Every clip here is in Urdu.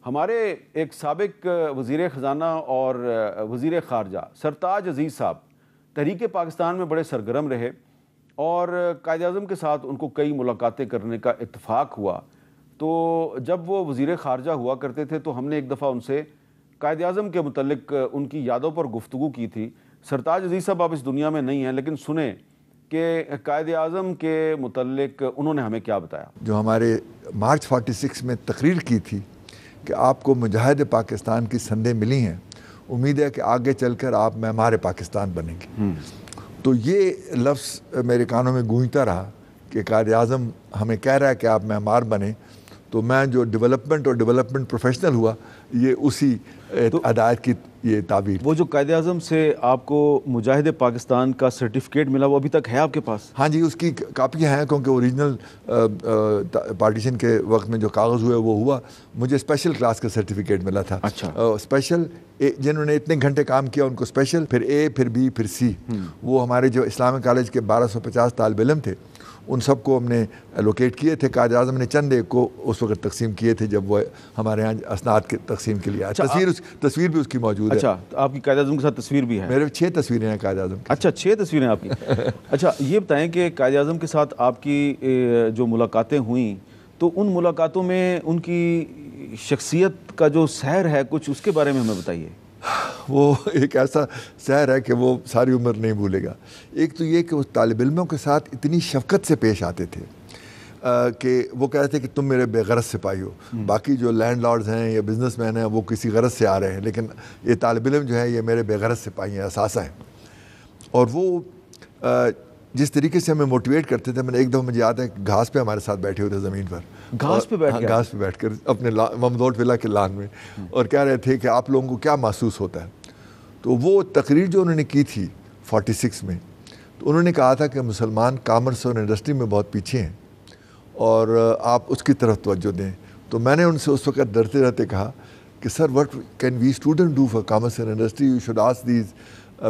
ہمارے ایک سابق وزیر خزانہ اور وزیر خارجہ سرتاج عزیز صاحب تحریک پاکستان میں بڑے سرگرم رہے اور قائد اعظم کے ساتھ ان کو کئی ملاقاتیں کرنے کا اتفاق ہوا. تو جب وہ وزیر خارجہ ہوا کرتے تھے تو ہم نے ایک دفعہ ان سے قائد اعظم کے متعلق ان کی یادوں پر گفتگو کی تھی. سرتاج عزیز صاحب آپ اس دنیا میں نہیں ہیں، لیکن سنیں کہ قائد اعظم کے متعلق انہوں نے ہمیں کیا بتایا. جو ہمارے مارچ 46 میں تقریر کی تھی کہ آپ کو مجاہد پاکستان کی سندیں ملی ہیں، امید ہے کہ آگے چل کر آپ معمار پاکستان بنیں گے. تو یہ لفظ میرے کانوں میں گونجتا رہا کہ قائد اعظم ہمیں کہہ رہا ہے کہ آپ معمار بنیں. تو میں جو ڈیولپمنٹ پروفیشنل ہوا، یہ اسی ہدایت کی یہ تعبیر. وہ جو قائد اعظم سے آپ کو مجاہد پاکستان کا سرٹیفکیٹ ملا وہ ابھی تک ہے آپ کے پاس؟ ہاں جی، اس کی کاپیاں ہیں، کیونکہ اوریجنل پارٹیشن کے وقت میں جو کاغذ ہوئے وہ ہوا. مجھے اسپیشل کلاس کا سرٹیفکیٹ ملا تھا. اچھا. اسپیشل جنہوں نے اتنے گھنٹے کام کیا ان کو اسپیشل، پھر اے، پھر بی، پھر سی. وہ ہمارے جو اسلامک کالج کے 1250 طالب علم تھے ان سب کو ہم نے لوکیٹ کیے تھے. قائد اعظم نے چند ایک کو اس وقت تقسیم کیے تھے جب وہ ہمارے ہاں اسناد کے تقسیم کے لیے آئے. تصویر بھی اس کی موجود ہے. اچھا، آپ کی قائد اعظم کے ساتھ تصویر بھی ہے؟ میرے 6 تصویریں ہیں قائد اعظم کی. اچھا، 6 تصویریں آپ کی. اچھا، یہ بتائیں کہ قائد اعظم کے ساتھ آپ کی جو ملاقاتیں ہوئیں تو ان ملاقاتوں میں ان کی شخصیت کا جو سیر ہے کچھ اس کے بارے میں ہمیں بتائیے. وہ ایک ایسا سحر ہے کہ وہ ساری عمر نہیں بھولے گا. ایک تو یہ کہ وہ طالب علموں کے ساتھ اتنی شفقت سے پیش آتے تھے کہ وہ کہتے تھے کہ تم میرے بے غرض سپاہی ہو. باقی جو لینڈ لارڈز ہیں یا بزنس مین ہیں وہ کسی غرض سے آ رہے ہیں، لیکن یہ طالب علم جو ہے یہ میرے بے غرض سپاہی ہیں، اثاثہ ہیں. اور وہ جس طریقے سے ہمیں موٹیویٹ کرتے تھے، میں نے ایک دفعہ مجھے یاد ہے گھاس پہ ہمارے ساتھ بیٹھے ہوئے تھے، زمین پر گھاس پہ بیٹھ کر اپنے ممدوٹ ولا کے لان میں، اور کہہ رہے تھے کہ آپ لوگوں کو کیا محسوس ہوتا ہے. تو وہ تقریر جو انہوں نے کی تھی 46 میں، تو انہوں نے کہا تھا کہ مسلمان کامرس اور انڈسٹری میں بہت پیچھے ہیں اور آپ اس کی طرف توجہ دیں. تو میں نے ان سے اس وقت ڈرتے رہتے کہا کہ sir what can we student do for commerce and industry? You should ask these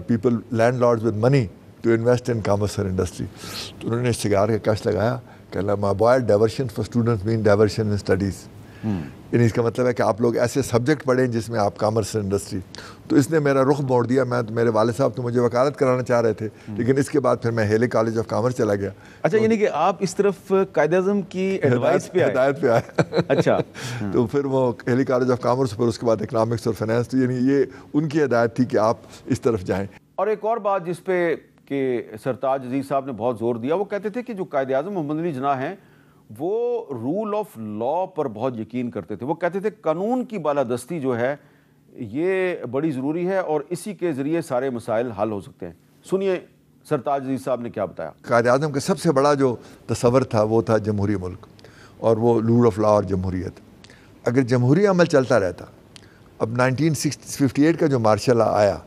people landlords with money to invest in commerce اور انڈسٹری. تو انہوں نے سگار کا کش لگایا کہ my boy diversion for students مین ڈائیورشن ان اسٹڈیز. یعنی اس کا مطلب ہے کہ آپ لوگ ایسے سبجیکٹ پڑھیں جس میں آپ کامرس اور انڈسٹری. تو اس نے میرا رخ موڑ دیا. میں تو میرے والد صاحب تو مجھے وکالت کرانا چاہ رہے تھے، لیکن اس کے بعد پھر میں ہیلے کالج آف کامرس چلا گیا. اچھا، یعنی کہ آپ اس طرف قائد اعظم کی ایڈوائس پہ ہدایت پہ آئے. اچھا. تو پھر وہ ہیلی کالج آف کامرس، پھر اس کے بعد اکنامکس اور فائنانس. تو یعنی یہ ان کی ہدایت تھی کہ آپ اس طرف جائیں. اور ایک اور بات جس پہ کہ سرتاج عزیز صاحب نے بہت زور دیا، وہ کہتے تھے کہ جو قائد اعظم محمد علی جناح ہیں وہ رول آف لا پر بہت یقین کرتے تھے. وہ کہتے تھے قانون کی بالادستی جو ہے یہ بڑی ضروری ہے اور اسی کے ذریعے سارے مسائل حل ہو سکتے ہیں. سنیے سرتاج عزیز صاحب نے کیا بتایا. قائد اعظم کا سب سے بڑا جو تصور تھا وہ تھا جمہوری ملک اور وہ رول آف لا اور جمہوریت. اگر جمہوری عمل چلتا رہتا، اب 1958 کا جو مارشل لا آیا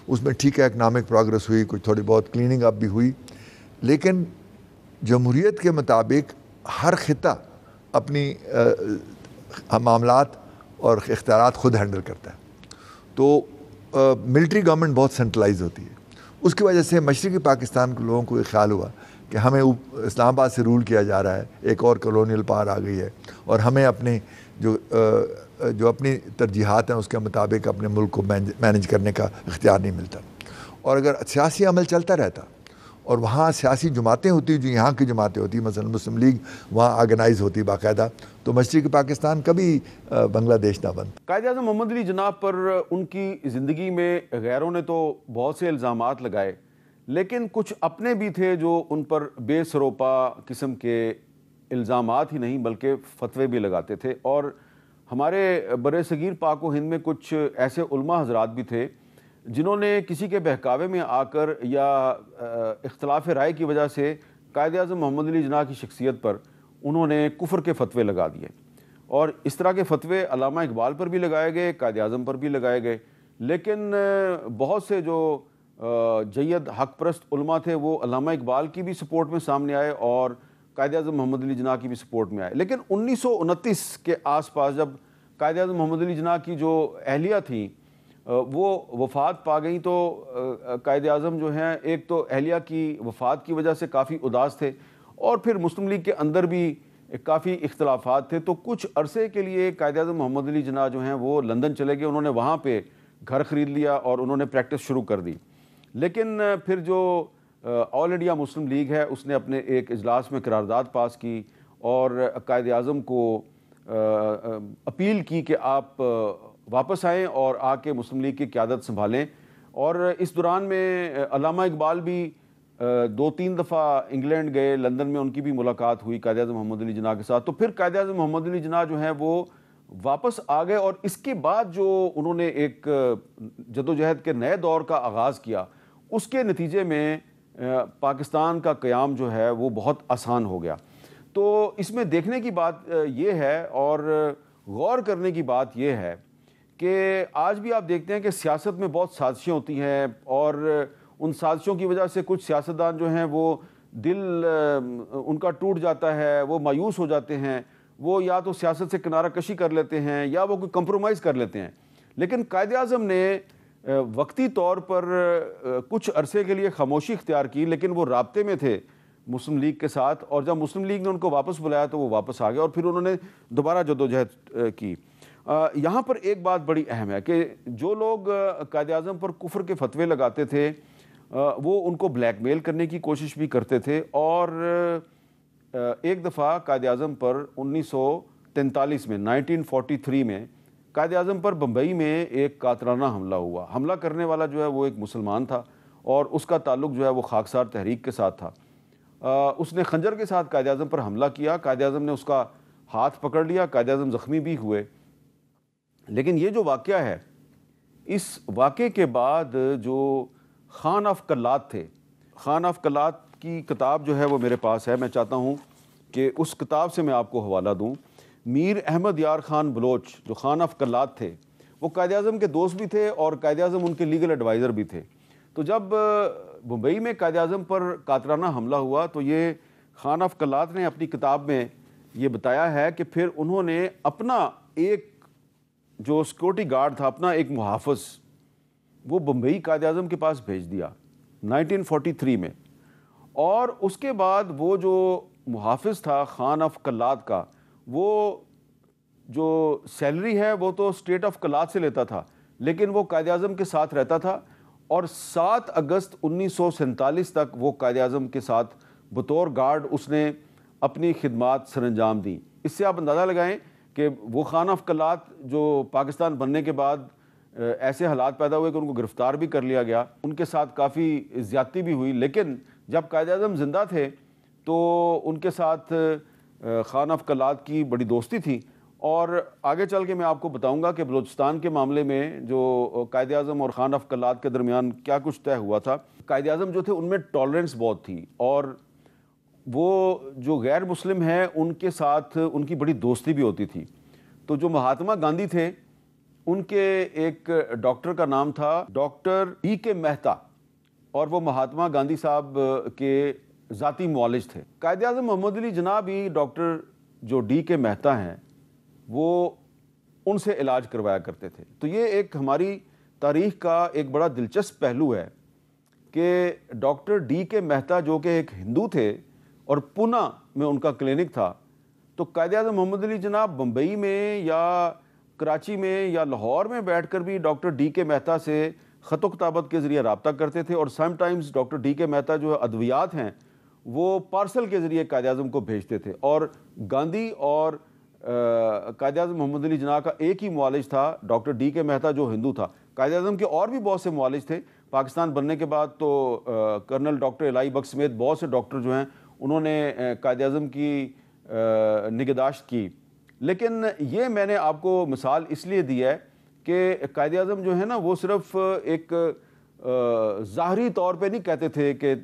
اس میں ٹھیک ہے اکنامک پروگرس ہوئی، کچھ تھوڑی بہت کلیننگ اپ بھی ہوئی، لیکن جمہوریت کے مطابق ہر خطہ اپنی معاملات اور اختیارات خود ہینڈل کرتا ہے. تو ملٹری گورنمنٹ بہت سینٹرلائز ہوتی ہے. اس کی وجہ سے مشرقی پاکستان کے لوگوں کو یہ خیال ہوا کہ ہمیں اسلام آباد سے رول کیا جا رہا ہے، ایک اور کالونیل پاور آ گئی ہے، اور ہمیں اپنے جو اپنی ترجیحات ہیں اس کے مطابق اپنے ملک کو مینج کرنے کا اختیار نہیں ملتا. اور اگر سیاسی عمل چلتا رہتا اور وہاں سیاسی جماعتیں ہوتی جو یہاں کی جماعتیں ہوتی، مثلا مسلم لیگ وہاں آرگنائز ہوتی باقاعدہ، تو مشرقی پاکستان کبھی بنگلہ دیش نہ بنتا. قائد اعظم محمد علی جناح پر ان کی زندگی میں غیروں نے تو بہت سے الزامات لگائے، لیکن کچھ اپنے بھی تھے جو ان پر بے سروپا قسم کے الزامات ہی نہیں بلکہ فتوے بھی لگاتے تھے. اور ہمارے بر صغیر پاک و ہند میں کچھ ایسے علماء حضرات بھی تھے جنہوں نے کسی کے بہکاوے میں آ کر یا اختلاف رائے کی وجہ سے قائد اعظم محمد علی جناح کی شخصیت پر انہوں نے کفر کے فتوے لگا دیے. اور اس طرح کے فتوے علامہ اقبال پر بھی لگائے گئے، قائد اعظم پر بھی لگائے گئے، لیکن بہت سے جو جید حق پرست علماء تھے وہ علامہ اقبال کی بھی سپورٹ میں سامنے آئے اور قائد اعظم محمد علی جناح کی بھی سپورٹ میں آئے. لیکن 1929 کے آس پاس جب قائد اعظم محمد علی جناح کی جو اہلیہ تھیں وہ وفات پا گئیں، تو قائد اعظم جو ہیں ایک تو اہلیہ کی وفات کی وجہ سے کافی اداس تھے، اور پھر مسلم لیگ کے اندر بھی کافی اختلافات تھے، تو کچھ عرصے کے لیے قائد اعظم محمد علی جناح جو ہیں وہ لندن چلے گئے، انہوں نے وہاں پہ گھر خرید لیا اور انہوں نے پریکٹس شروع کر دی۔ لیکن پھر جو آل انڈیا مسلم لیگ ہے اس نے اپنے ایک اجلاس میں قرارداد پاس کی اور قائد اعظم کو اپیل کی کہ آپ واپس آئیں اور آ کے مسلم لیگ کی قیادت سنبھالیں، اور اس دوران میں علامہ اقبال بھی 2-3 دفعہ انگلینڈ گئے، لندن میں ان کی بھی ملاقات ہوئی قائد اعظم محمد علی جناح کے ساتھ۔ تو پھر قائد اعظم محمد علی جناح جو ہیں وہ واپس آ گئے، اور اس کے بعد جو انہوں نے ایک جدوجہد کے نئے دور کا آغاز کیا، اس کے نتیجے میں پاکستان کا قیام جو ہے وہ بہت آسان ہو گیا۔ تو اس میں دیکھنے کی بات یہ ہے اور غور کرنے کی بات یہ ہے کہ آج بھی آپ دیکھتے ہیں کہ سیاست میں بہت سازشیں ہوتی ہیں، اور ان سازشوں کی وجہ سے کچھ سیاستدان جو ہیں وہ دل ان کا ٹوٹ جاتا ہے، وہ مایوس ہو جاتے ہیں، وہ یا تو سیاست سے کنارہ کشی کر لیتے ہیں یا وہ کوئی کمپرومائز کر لیتے ہیں۔ لیکن قائد اعظم نے وقتی طور پر کچھ عرصے کے لیے خاموشی اختیار کی، لیکن وہ رابطے میں تھے مسلم لیگ کے ساتھ، اور جب مسلم لیگ نے ان کو واپس بلایا تو وہ واپس آ گئے، اور پھر انہوں نے دوبارہ جدوجہد کی۔ یہاں پر ایک بات بڑی اہم ہے کہ جو لوگ قائد اعظم پر کفر کے فتوے لگاتے تھے وہ ان کو بلیک میل کرنے کی کوشش بھی کرتے تھے، اور ایک دفعہ قائد اعظم پر 1943 میں 1943 میں قائد اعظم پر بمبئی میں ایک قاتلانہ حملہ ہوا۔ حملہ کرنے والا جو ہے وہ ایک مسلمان تھا، اور اس کا تعلق جو ہے وہ خاکسار تحریک کے ساتھ تھا۔ اس نے خنجر کے ساتھ قائد اعظم پر حملہ کیا، قائد اعظم نے اس کا ہاتھ پکڑ لیا، قائد اعظم زخمی بھی ہوئے۔ لیکن یہ جو واقعہ ہے، اس واقعے کے بعد جو خان آف قلات تھے، خان آف قلات کی کتاب جو ہے وہ میرے پاس ہے، میں چاہتا ہوں کہ اس کتاب سے میں آپ کو حوالہ دوں۔ میر احمد یار خان بلوچ جو خان آف قلات تھے، وہ قائد اعظم کے دوست بھی تھے اور قائد اعظم ان کے لیگل ایڈوائزر بھی تھے۔ تو جب ممبئی میں قائد اعظم پر قاتلانہ حملہ ہوا تو یہ خان آف قلات نے اپنی کتاب میں یہ بتایا ہے کہ پھر انہوں نے اپنا ایک جو سیکورٹی گارڈ تھا، اپنا ایک محافظ، وہ بمبئی قائد اعظم کے پاس بھیج دیا 1943 میں، اور اس کے بعد وہ جو محافظ تھا خان آف قلات کا، وہ جو سیلری ہے وہ تو اسٹیٹ آف قلات سے لیتا تھا، لیکن وہ قائد اعظم کے ساتھ رہتا تھا، اور 7 اگست 1947 تک وہ قائد اعظم کے ساتھ بطور گارڈ اس نے اپنی خدمات سر انجام دیں۔ اس سے آپ اندازہ لگائیں کہ وہ خان آف قلات جو پاکستان بننے کے بعد ایسے حالات پیدا ہوئے کہ ان کو گرفتار بھی کر لیا گیا، ان کے ساتھ کافی زیادتی بھی ہوئی، لیکن جب قائد اعظم زندہ تھے تو ان کے ساتھ خان آف قلات کی بڑی دوستی تھی۔ اور آگے چل کے میں آپ کو بتاؤں گا کہ بلوچستان کے معاملے میں جو قائد اعظم اور خان آف قلات کے درمیان کیا کچھ طے ہوا تھا۔ قائد اعظم جو تھے ان میں ٹالرنس بہت تھی، اور وہ جو غیر مسلم ہیں ان کے ساتھ ان کی بڑی دوستی بھی ہوتی تھی۔ تو جو مہاتما گاندھی تھے، ان کے ایک ڈاکٹر کا نام تھا ڈاکٹر ڈی کے مہتا، اور وہ مہاتما گاندھی صاحب کے ذاتی معالج تھے۔ قائد اعظم محمد علی جناح بھی ڈاکٹر جو ڈی کے مہتا ہیں وہ ان سے علاج کروایا کرتے تھے۔ تو یہ ایک ہماری تاریخ کا ایک بڑا دلچسپ پہلو ہے کہ ڈاکٹر ڈی کے مہتا جو کہ ایک ہندو تھے اور پونا میں ان کا کلینک تھا، تو قائد اعظم محمد علی جناح بمبئی میں یا کراچی میں یا لاہور میں بیٹھ کر بھی ڈاکٹر ڈی کے مہتا سے خط و کتابت کے ذریعے رابطہ کرتے تھے، اور سم ٹائمز ڈاکٹر ڈی کے مہتا جو ادویات ہیں وہ پارسل کے ذریعے قائد اعظم کو بھیجتے تھے۔ اور گاندھی اور قائد اعظم محمد علی جناح کا ایک ہی معالج تھا، ڈاکٹر ڈی کے مہتا جو ہندو تھا۔ قائد اعظم کے اور بھی بہت سے معالج تھے، پاکستان بننے کے بعد تو کرنل ڈاکٹر الہی بخش سمیت بہت سے ڈاکٹر جو ہیں انہوں نے قائد اعظم کی نگہداشت کی۔ لیکن یہ میں نے آپ کو مثال اس لیے دی ہے کہ قائد اعظم جو ہے نا وہ صرف ایک ظاہری طور پہ نہیں کہتے تھے کہ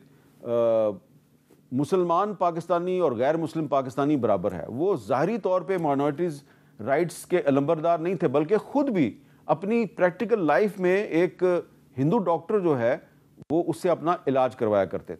مسلمان پاکستانی اور غیر مسلم پاکستانی برابر ہے، وہ ظاہری طور پہ مائنورٹیز رائٹس کے علمبردار نہیں تھے، بلکہ خود بھی اپنی پریکٹیکل لائف میں ایک ہندو ڈاکٹر جو ہے وہ اس سے اپنا علاج کروایا کرتے تھے۔